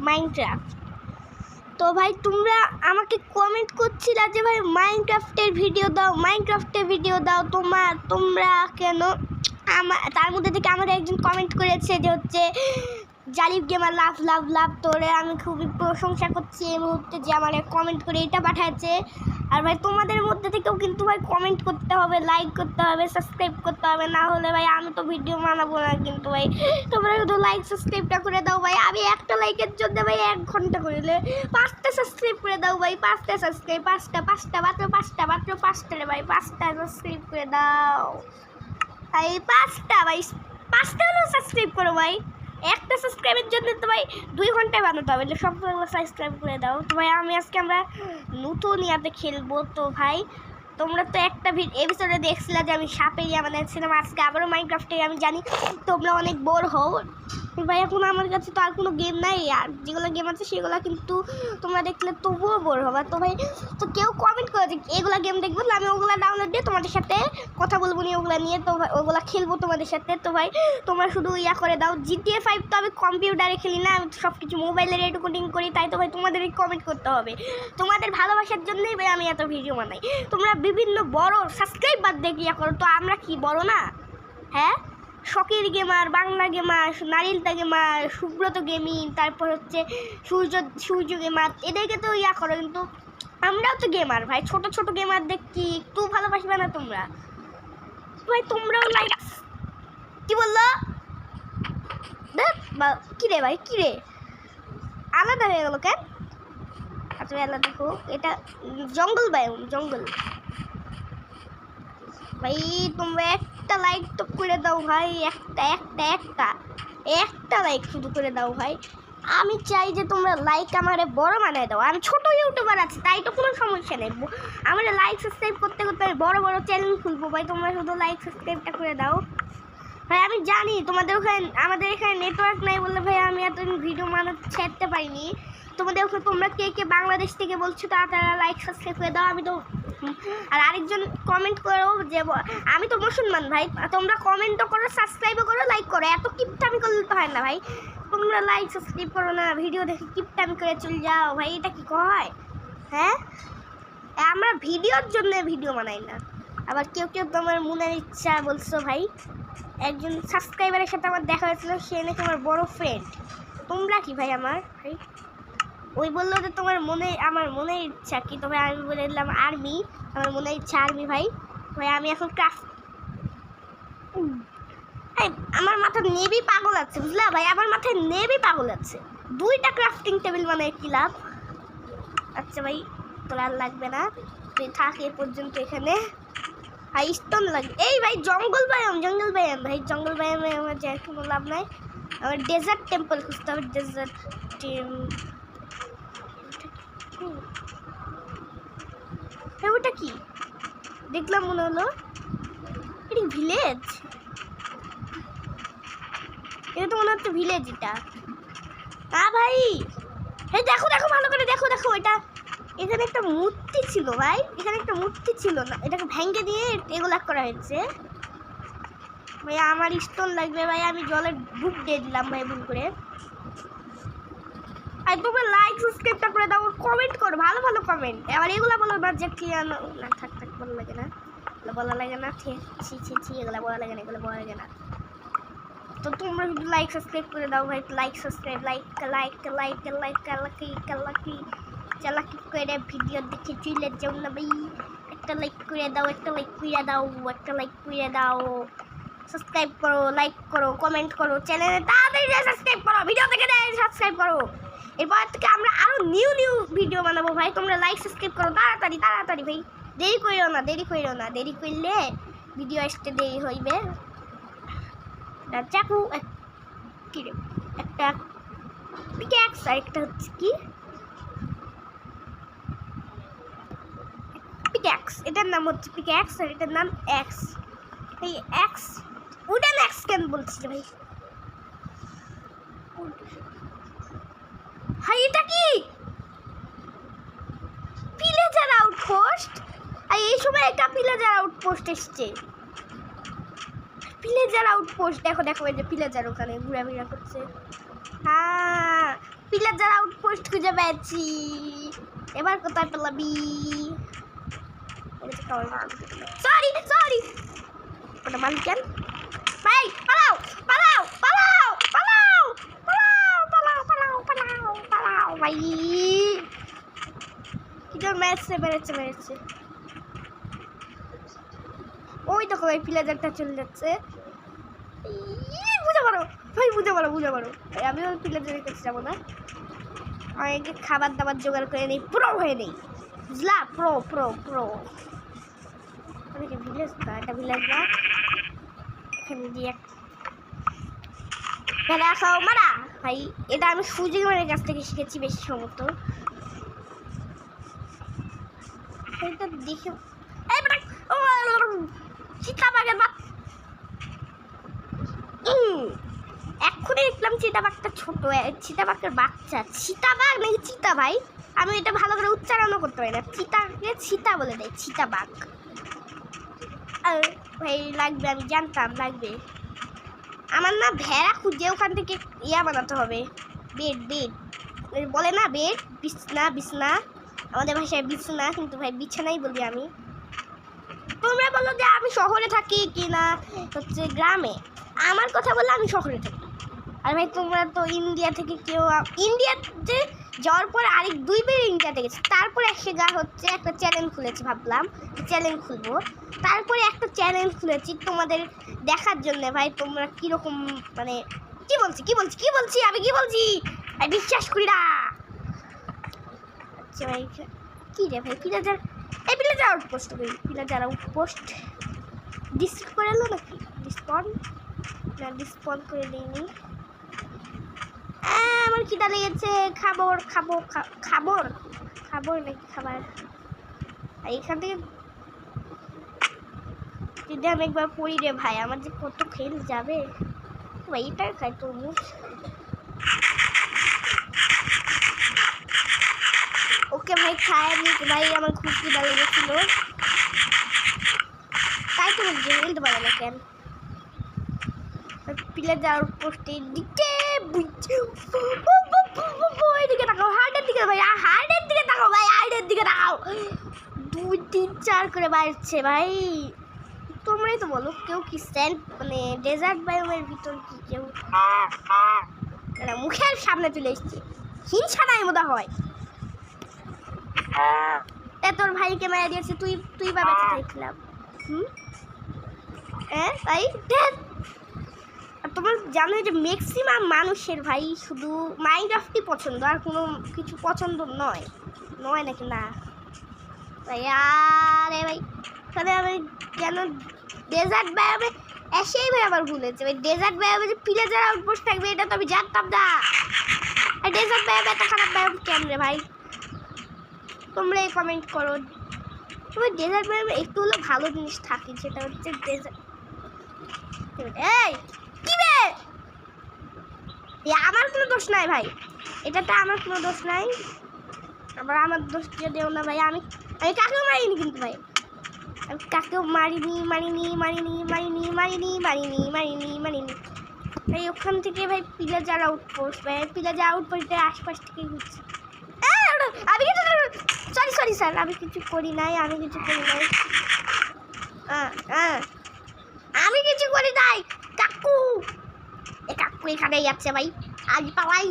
Minecraft. তো ভাই তোমরা আমাকে কমেন্ট করছিলা যে ভাই মাইনক্রাফটের ভিডিও দাও, তোমরা কেন? তার মধ্যে থেকে আমাকে একজন কমেন্ট করেছে যে হচ্ছে জালিব গেমার লাভ তোরে আমি খুবই প্রশংসা করছি এই মুহূর্তে যে আমার কমেন্ট করে এটা পাঠাচ্ছে। আর ভাই তোমাদের মধ্যে থেকেও কিন্তু ভাই কমেন্ট করতে হবে, লাইক করতে হবে, সাবস্ক্রাইব করতে হবে, না হলে ভাই আমি তো ভিডিও বানাবো না। কিন্তু ভাই তোমরা শুধু লাইক সাবস্ক্রাইবটা করে দাও ভাই। আমি একটা লাইকের জন্য ভাই 1 ঘন্টা করলে 5টা সাবস্ক্রাইব করে দাও ভাই। 5টা সাবস্ক্রাইব, 5টা মাত্র 5টা রে ভাই। 5টা সাবস্ক্রাইব করে দাও ভাই। 5টা হলেও সাবস্ক্রাইব করো ভাই। একটা সাবস্ক্রাইবের জন্য তো ভাই 2 ঘন্টায় বানাতে হবে। সবগুলো সাবস্ক্রাইব করে দাও। তো ভাই আমরা নতুন ইয়াতে খেলবো। তো ভাই তোমরা তো একটা এপিসোডে দেখছিলে যে আমি সাপের ইয়া বানাচ্ছিলাম। আজকে আবারও মাইনক্রাফটে আমি জানি তোমরা অনেক বোর হও ভাই। এখন আমার কাছে তো আর কোনো গেম নাই, আর যেগুলো গেম আছে সেগুলো কিন্তু তোমরা দেখলে তবুও বোর হবা। তো ভাই তো কেউ কমেন্ট করে যে এগুলো গেম দেখবো, আমি ওগুলো ডাউনলোড দিয়ে তোমাদের সাথে কথা বলবো নিয়ে ওগুলো নিয়ে। তো ভাই ওগুলো খেলবো তোমাদের সাথে। তো ভাই তোমরা শুধু ইয়া করে দাও। GTA 5 তো আমি কম্পিউটারে খেলি না, আমি সব কিছু মোবাইলে রেকর্ডিং করি। তাই তো ভাই তোমাদেরই কমেন্ট করতে হবে। তোমাদের ভালোবাসার জন্যই ভাই আমি এত ভিডিও বানাই। তোমরা বিভিন্ন বড় সাবস্ক্রাইব বাদ দিয়ে ইয়া করো, তো আমরা কি বড় না? হ্যাঁ, শখের gamer, Bangla gamer, Narilata gamer, Subrata gaming, তারপর হচ্ছে সূর্য গেমার, এদেরকে তো ইয়া করো। কিন্তু আমরাও তো গেমার ভাই, ছোট গেমার দেখি একটু ভালোবাসবে না তোমরা ভাই? তোমরাও লাইক কি বললো কিরে ভাই, কিরে আলাদা হয়ে গেল কেন? আচ্ছা আলাদা হোক, এটা জঙ্গল জঙ্গল ভাই। তোমরা একটা লাইক তো করে দাও ভাই, একটা লাইক শুধু করে দাও ভাই। আমি চাই যে তোমরা লাইক আমারে বড় বানায় দাও। আমি ছোট ইউটিউবার আছি, তাই তো কোনো সমস্যা নেই। আমার লাইক সাবস্ক্রাইব করতে করতে আমি বড় চ্যানেল খুলবো ভাই। তোমরা শুধু লাইক সাবস্ক্রাইবটা করে দাও ভাই। আমি জানি তোমাদের ওখানে, আমাদের এখানে নেটওয়ার্ক নাই বলে ভাই আমি এতদিন ভিডিও ছাড়তে পারিনি। তোমাদের ওখানে তোমরা কে বাংলাদেশ থেকে বলছো তারা লাইক সাবস্ক্রাইব করে দাও। আমি তো আর আরেকজন কমেন্ট করো যে আমি তো মুসলমান ভাই। তোমরা কমেন্টও করো, সাবস্ক্রাইবও করো, লাইক করো। এত কিপটামি করলে তো হয় না ভাই। তোমরা লাইক সাবস্ক্রাইব করো না, ভিডিও দেখে কিপটামি করে চলে যাও ভাই। এটা কি হয়? হ্যাঁ, আমরা ভিডিওর জন্য ভিডিও বানাই না। আবার কেউ তোমার মনের ইচ্ছা বলছো ভাই। একজন সাবস্ক্রাইবারের সাথে আমার দেখা হয়েছিল, সে নাকি আমার বড় ফ্রেন্ড। তোমরা কি ভাই আমার ভাই? ওই বললো যে আমার মনের ইচ্ছা কি? তবে আমি বলে দিলাম আর্মি। আমার মনের ইচ্ছা আর্মি ভাই। আমি এখন আমার মাথায় নেভি পাগল আছে, বুঝলা ভাই? আমার মাথায় নেভি পাগল আছে। 2টা ক্রাফটিং টেবিল বানায় কি লাভ? আচ্ছা ভাই তোর আর লাগবে না, তুই থাক এ পর্যন্ত এখানে। আর স্টোন লাগবে। এই ভাই জঙ্গল বায়াম ভাই, জঙ্গল বায়ামে আমার যাই কোনো লাভ নাই। আমার ডেজার্ট টেম্পল খুঁজতে হবে। ডেজার্ট ওটা কি দেখলাম মনে হলো এটা ভিলেজ। এটা তো মনে হচ্ছে ভিলেজ। এটা ভাই এই দেখো ভালো করে দেখো। এটা এখানে একটা মূর্তি ছিল ভাই, না, এটাকে ভেঙে দিয়ে এগুলা করা হয়েছে ভাই। আমার স্টোন লাগবে ভাই। আমি জলে ডুব দিয়ে দিলাম ভাই ভুল করে। আর তোমরা লাইক সাবস্ক্রাইবটা করে দাও, কমেন্ট করো, ভালো কমেন্ট। এবার এগুলো বলো না যে কি না, থাক ভালো লাগে না, বলা লাগে না। এগুলো বলা লাগে না। তো তোমরা যদি লাইক সাবস্ক্রাইব করে দাও ভাই। লাইক সাবস্ক্রাইব চালাকি করে ভিডিও দেখে চলে যাও না ভাই। একটা লাইক করে দাও, সাবস্ক্রাইব করো, লাইক করো, কমেন্ট করো, চ্যানেলে তাড়াতাড়ি সাবস্ক্রাইব করো, ভিডিও দেখে সাবস্ক্রাইব করো। এরপর থেকে আমরা আরো নিউ ভিডিও বানাবো ভাই। তোমরা লাইক সাবস্ক্রাইব করো তাড়াতাড়ি ভাই। দেরি করিও না, দেরি করলে ভিডিও আসতে দেরি হইবে। চাকু কি রে, একটা পিক্যাক্স, আর একটা হচ্ছে কি পিক্যাক্স। এটার নাম হচ্ছে পিক্যাক্স, আর এটার নাম এক্স। এই এক্স উডেন এক্স কেন বলছি ভাই? হাই এটা কি ভিলেজার আউটপোস্ট? আর এই সময় একটা ভিলেজার আউটপোস্ট এসছে। ভিলেজার আউটপোস্ট দেখো এই যে ভিলেজার ওখানে ঘোরাফেরা করছে। হ্যাঁ পিলার আউটপোস্ট খুঁজে পেয়েছি। এবার কোথায় পালাবি? সরি সরি, ওটা মালিকেন ভাই, পালাও পালাও পালাও পালাও পালাও পালাও পালাও পালাও পালাও ভাই। কি মেরেছে মেরেছে মেরেছে। ওই দেখো ভাই প্লেজারটা চলে যাচ্ছে। বুঝে পারো ভাই, বুঝে পারো বুঝে পারো ভাই। আমি ওই প্লেজারের কাছে যাবো না, অনেকে খাবার দাবার জোগাড় করে নেই, প্রো হয়ে নেই, বুঝলা? Pro pro pro. অনেকে ভিলেজ না, এটা ভিলেজ না। এখানে দিয়ে মেরা খাও মারা ভাই। এটা আমি সুযোগ মারের কাছ থেকে শিখেছি বেশি সম্ভবত। এটা দেখে চিতাবাঘের বাচ্চা। এক্ষুনি দেখলাম চিতাবাঘটা ছোট, চিতাবাঘের বাচ্চা। চিতাবাঘ নাকি চিতা ভাই, আমি এটা ভালো করে উচ্চারণও করতে পারি না। চিতাকে চিতা বলে দেয়, চিতাবাঘ ভাই। লাগবে, আমি জানতাম লাগবে। আমার না ভেড়া খুঁজে ওখান থেকে ইয়া বানাতে হবে, বেড বেড বলে না, বেড বিছনা বিছনা, আমাদের ভাষায় বিছনা, কিন্তু ভাই বিছানাই বলি আমি। তোমরা বলো যে আমি শহরে থাকি কি না হচ্ছে গ্রামে। আমার কথা বললে আমি শহরে থাকি। আর ভাই তোমরা তো ইন্ডিয়া থেকে কেউ, ইন্ডিয়াতে যাওয়ার পর আরেক 2 বার ইন্ডিয়াতে গেছে, তারপরে এসে হচ্ছে একটা চ্যানেল খুলেছি, ভাবলাম চ্যানেল খুলবো। তারপরে একটা চ্যানেল খুলেছি তোমাদের দেখার জন্য ভাই, তোমরা কীরকম মানে কি বলছি কি বলছি কি বলছি আমি কি বলছি ভাই, বিশ্বাস করি না। আচ্ছা ভাই কী রে ভাই, পিলাজার, এই পিলাজার আউটপোস্ট, ভাই পিলাজার আউটপোস্ট ডিসপ্লে করে এলো নাকি? ডিসপন না, ডিসপন করে দিইনি। আমার খিদা লেগেছে, খাবার খাবো, খাবার খাবার নাকি খাবার। আর এখান থেকে যদি আমি একবার পড়ি রে ভাই, আমার যে কত খেল যাবে ভাই। এটা খাই তরমুজ। ওকে ভাই খায় নি ভাই, আমার খুব খিদা লেগেছিল, তাই তো বলছি বলতে পারে না কেন। পিলার যাওয়ার পোস্টের দিকে দিকে তাকাও, হার্টের দিকে ভাই, হার্টের দিকে তাকাও ভাই, হার্টের দিকে তাকাও। 2 3 4 করে বাড়ছে ভাই। তোমরাই তো বলো, কেউ কি স্যান্ড মানে ডেজার্ট বায়োমের ভিতর কি কেউ মুখের সামনে চলে এসছে, হিংসা নাই মনে হয়। তোর ভাইকে মারা দিয়েছে, তুই বা বেঁচে থাকলাম। হ্যাঁ ভাই, তোমরা জানো যে ম্যাক্সিমাম মানুষের ভাই শুধু মাইনক্রাফটই পছন্দ, আর কোনো কিছু পছন্দ নয় নাকি না ভাই? আরে ভাই তাহলে আমি কেন ডেজার্ট বায়োমে এসেই ভাই আবার ভুলেছে ভাই। ডেজার্ট বায়োমে যে পিলাজার আউটপোস্ট থাকবে এটা তো আমি জানতাম না। আর ডেজার্ট বায়োম এত খারাপ বায়োম কেন রে ভাই? তোমরাই কমেন্ট করো। তবে ডেজার্ট বায়োমে একটু হলো ভালো জিনিস থাকে, সেটা হচ্ছে ডেজার্ট। এই কি বে, আমার কোনো দোষ নাই ভাই, এটাতে আমার কোনো দোষ নাই। আমার দোষ দিয়ে দেও না ভাই। আমি কাকেও মারিনি কিন্তু ভাই, আমি কাকেও মারিনি ভাই। ওখান থেকে ভাই পিলাজার আউটপোস্ট ভাই, পিলাজার আউটপোস্টের আশপাশ থেকে ঘুরছি। আমি কিছু সরি স্যার, আমি কিছু করি নাই, আমি কিছু করি নাই কাকু এখানেই যাচ্ছে ভাই। আজ পালাই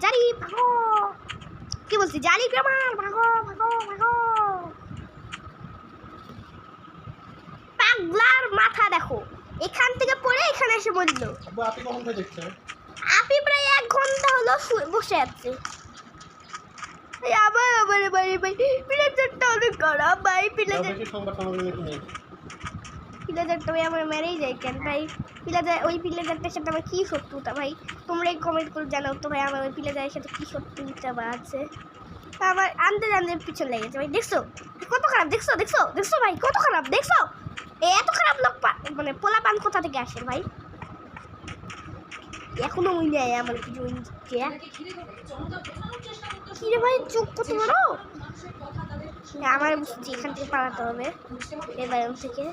জারি, ভাগো, কি বলছি জারি আমার, ভাগো ভাগো ভাগো। পাগলার মাথা দেখো, এখান থেকে পড়ে এখানে এসে বললো। আপনি প্রায় 1 ঘন্টা হলো বসে আছে। আবার ভাই প্লেজারটা অনেক খারাপ ভাই। প্লেজারটা ভাই আমার মেরেই যায় কেন ভাই? ওই প্লেজারটার সাথে আমার কী শত্রুতা ভাই? তোমরাই কমেন্ট করে জানাও তো ভাই, আমার ওই প্লেজারের সাথে কী শত্রুতা বা আছে। আমার আনতে পিছন লেগেছে ভাই। দেখছো কত খারাপ, দেখছো ভাই কত খারাপ, দেখছো? এত খারাপ লোক মানে পোলা পান কোথা থেকে আসে ভাই? এখনো ওই নেয় আমার কিছু কি রে ভাই, চোখ কত বড়। আমার বুঝছি এখান থেকে পালাতে হবে, এই বায়ুম থেকে।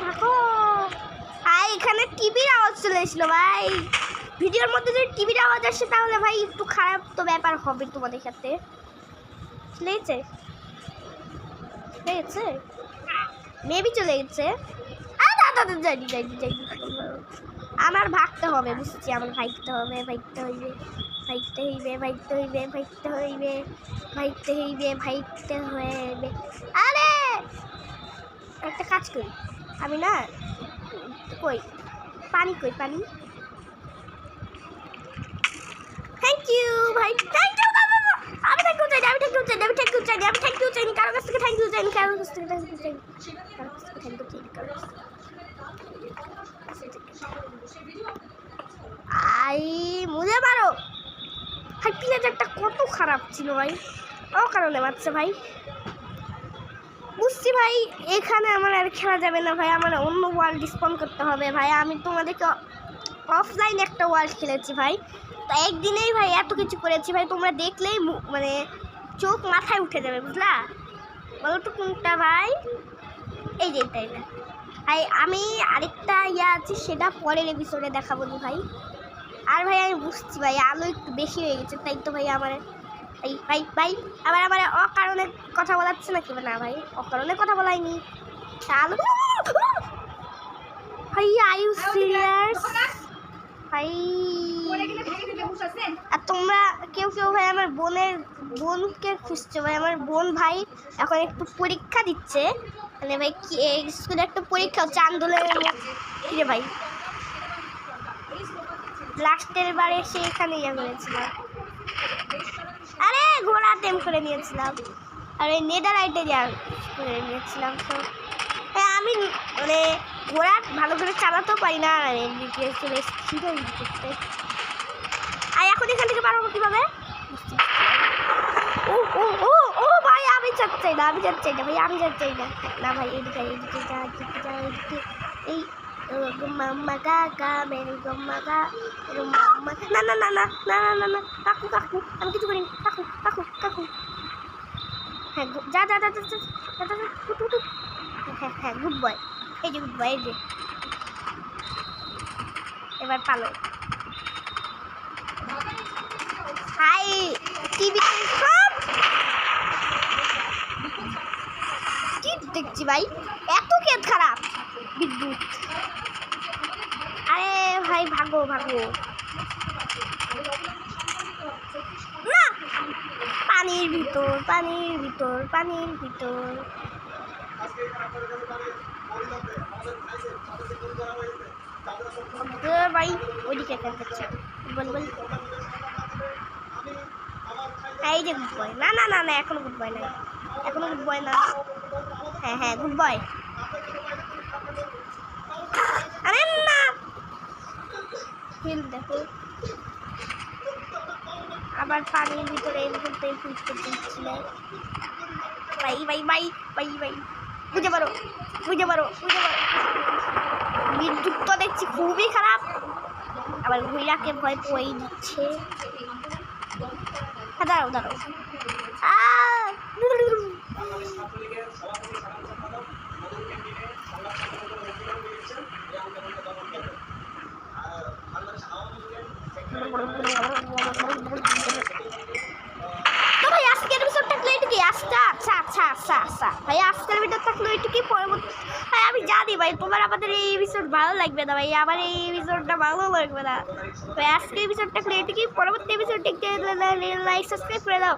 ভাগো ভাই এখানে টিভির আওয়াজ চলে এসলো ভাই। ভিডিওর মধ্যে যদি টিভির আওয়াজ আসে তাহলে ভাই একটু খারাপ তো ব্যাপার হবে তোমাদের সাথে। চলে গেছে মেবি চলে গেছে। আমার ভাগতে হবে, বুঝছি আমার ভাগতে হবে। আরে একটা কাজ করি আমি না, কই পানি থ্যাংক ইউ ভাই, থ্যাংক ইউ। আমি থ্যাংক ইউ চাইনি কারো কাছ থেকে থ্যাংক ইউ চাইনি। আই মুঝে মারো ভাই। প্লেজারটা কত খারাপ ছিল ভাই, ও কারণে মারছে ভাই। বুঝছি ভাই এখানে আমার আর খেলা যাবে না ভাই, আমার অন্য ওয়ার্ল্ড স্পন করতে হবে ভাই। আমি তোমাদেরকে অফলাইন একটা ওয়ার্ল্ড খেলেছি ভাই, তো একদিনেই ভাই এত কিছু করেছি ভাই, তোমরা দেখলেই মানে চোখ মাথায় উঠে যাবে, বুঝলা? বলো তো কোনটা ভাই? এই যে এটাই না ভাই। আমি আরেকটা আছে, সেটা পরের এপিসোডে দেখাবো নি ভাই। আর ভাই আমি বুঝছি ভাই আলো একটু বেশি হয়ে গেছে, তাই তো ভাই আমার ভাই আবার আমার অকারণে কথা বলাচ্ছে নাকি? না ভাই অকারণে কথা বলাইনি। আলো ভাই আর ইউ সিরিয়াস ভাই? আর তোমরা কেউ ভাই আমার বোনকে খুঁজছো ভাই। আমার বোন ভাই এখন একটু পরীক্ষা দিচ্ছে, মানে ভাই স্কুলে একটা পরীক্ষা হচ্ছে আন্দোলনের কিরে ভাই। লাস্টের বারে সে এখানে করেছিলাম, আরে ঘোড়া টেম করে নিয়েছিলাম, আর ওই নেদারাইটে করে নিয়েছিলাম। তো আমি মানে ঘোড়া ভালো করে চালাতেও পারি না, চলে করতে। আর এখন এখান থেকে পারবো কিভাবে? ও ভাই আমি যাচ্ছি না ভাই, আমি যাচ্ছি না ভাই। এদিকে এই মাম্মা কাকা মেরি গম্মা কা না কাকু আমি কিছু করিনি। কাকু হ্যাঁ যা হ্যাঁ গুড বয়। এই যে গুড বয়, এই যে এবার পালো। হাই টিভি কি দেখছি ভাই, এত কেত খারাপ বিদ্যুৎ। আরে ভাই ভাগো না, পানির ভিতর ভাই ওইদিকে বল এই যে গুড বয়। না এখনো গুড বয় না। হ্যাঁ গুড বয়। আরে না দেখো আবার পানির ভিতরে খুঁজতে দিচ্ছিল ভাই বুঝে পারো বিদ্যুৎ তো দেখছি খুবই খারাপ, আবার ঘুইরাকে ভয় পেয়ে দিচ্ছে। দাঁড়াও তো ভাই আজকের এপিসোড থাকলো এটুকুই। আচ্ছা ভাই আজকের ভিডিও থাকলো এটুকুই। পরবর্তী ভাই আমি জানি ভাই তোমার আমাদের এই এপিসোড ভালো লাগবে না ভাই, আমার এই এপিসোডটা ভালো লাগবে না ভাই। আজকের এপিসোড থাকলো এটুকুই, পরবর্তী এপিসোড দেখতে লাইক সাবস্ক্রাইব করে দাও।